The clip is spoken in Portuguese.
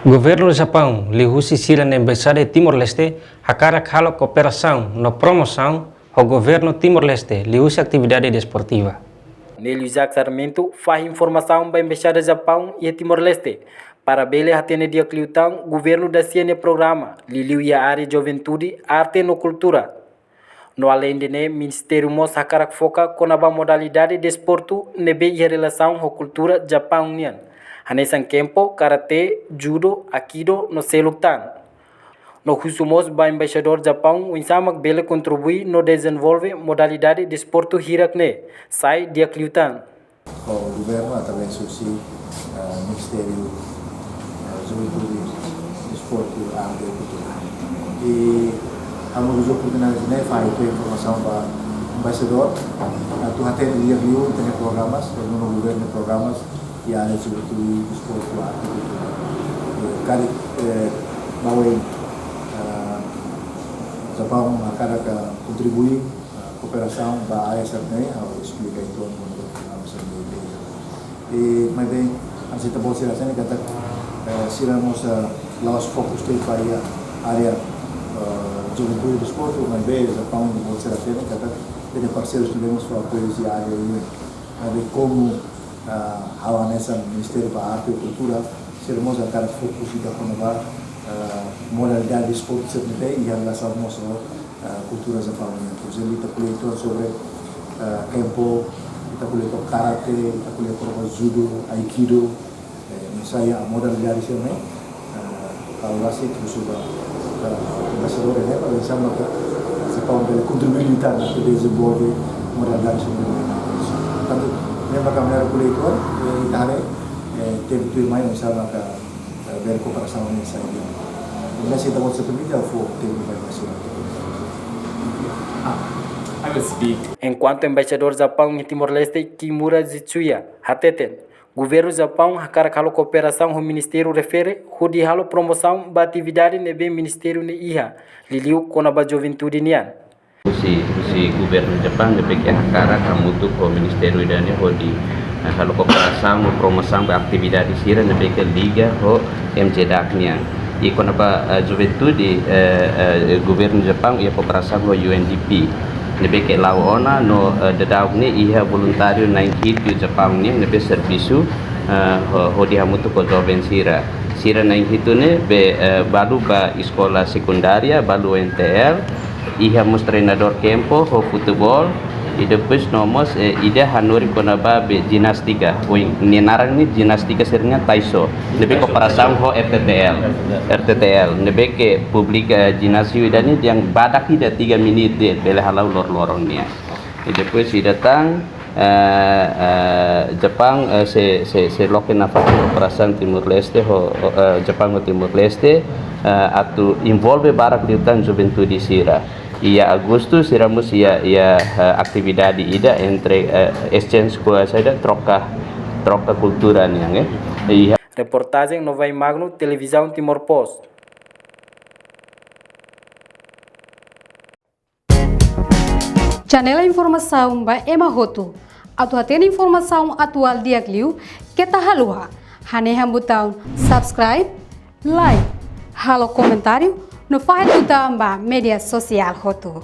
Governo do Japão lihusi sila na embaixada de Timor-Leste hakara khalo cooperação na promoção ao governo Timor-Leste lihusi atividade desportiva. Nele Isaac Sarmento faz informação para a embaixada do Japão e Timor-Leste para bele atene dia cliutão governo da CN programa liliu a área de juventude, arte e cultura. No além de Ministério Mos hakara foca com a modalidade de desporto nebe e relação com cultura japoniana. Hanesan Kempo, Karate, Judo, Aikido, no Seluktan. No Husumos, ba embaixador Japão, o Insamak Bele contribui no desenvolve modalidade de desporto hirakne, sai dia cliutan. O governo, através do Ministério Juventude, Desporto, Arte e Cultura. E a nossa oportunidade faz informação para o embaixador, tu até dia viu, tem programas, no governo programas, e a área sobretudo desporto, arte e cultura. Cada bawai Japão a cada contribui a cooperação da área certa ao explicar em torno do programa e mas bem a gente pode ser assim que até se nós lá os focos tem para a área juventude do desporto mas bem Japão pode ser assim que até tem parceiros que temos para apoiar a área de como a nessa Ministério da Arte e Cultura sermos a cara fokus da conova modalidade de esporte sempre e a relação com a cultura japonesa. Por exemplo, está colhendo sobre kempo, está colhendo karate, está colhendo judo, aikido, misalnya modalidade sempre. Kalau rasa itu sudah embaixador né, para sama que Japão deve contribuir para desenvolver modalidade sempre. Tanto lembra que a mulher colhendo e também teve tudo mais misalnya que ver cooperação nessa área. Mas se estamos seperti for teve mais I will speak. Enquanto embaixador Japão em Timor-Leste, Kimura Zitsuya, Hateten, governo Japão hakara halo cooperação com o Ministério refere, hudi halo promoção ba atividade nebe Ministério ne iha, liliu kona ba juventude nian. Si governo Japão nebe ke hakara kamutu ko Ministério idane hodi halo cooperação promoção ba atividade sira nebe ke liga ho MJDAC nian. E quando a juventude governo Japão ia cooperação com o UNDP nebe ke laona no dedau ni ia voluntário na hitu Japão ni nebe serviço hodi hamutu ko jovem sira na hitu ne be balu ba escola secundária balu NTL ia mus treinador campo ho futebol e depois nomos ida hanuri konaba be ginastika o ninarang ni ginastika sernya taiso nebe cooperação ho RTTL nebe ke publica ginásio idani yang badak ida 3 menit de bele halau lorong nia e depois ida datang Jepang se loken na cooperação Timor-Leste ho Jepang ho Timor-Leste atu envolve barak liutan juventude sira. Ia Agustus iramos ia atividade ida entre exchange kuasa ida troca cultura niang ia Reportagem Nova Magno Televisão Timor Post. Janela informação ba Emma Hoto. Atu atena informação atual dia kliu kita halua. Hane hambutão subscribe, like, halo comentário no faz do tamba media social Hoto.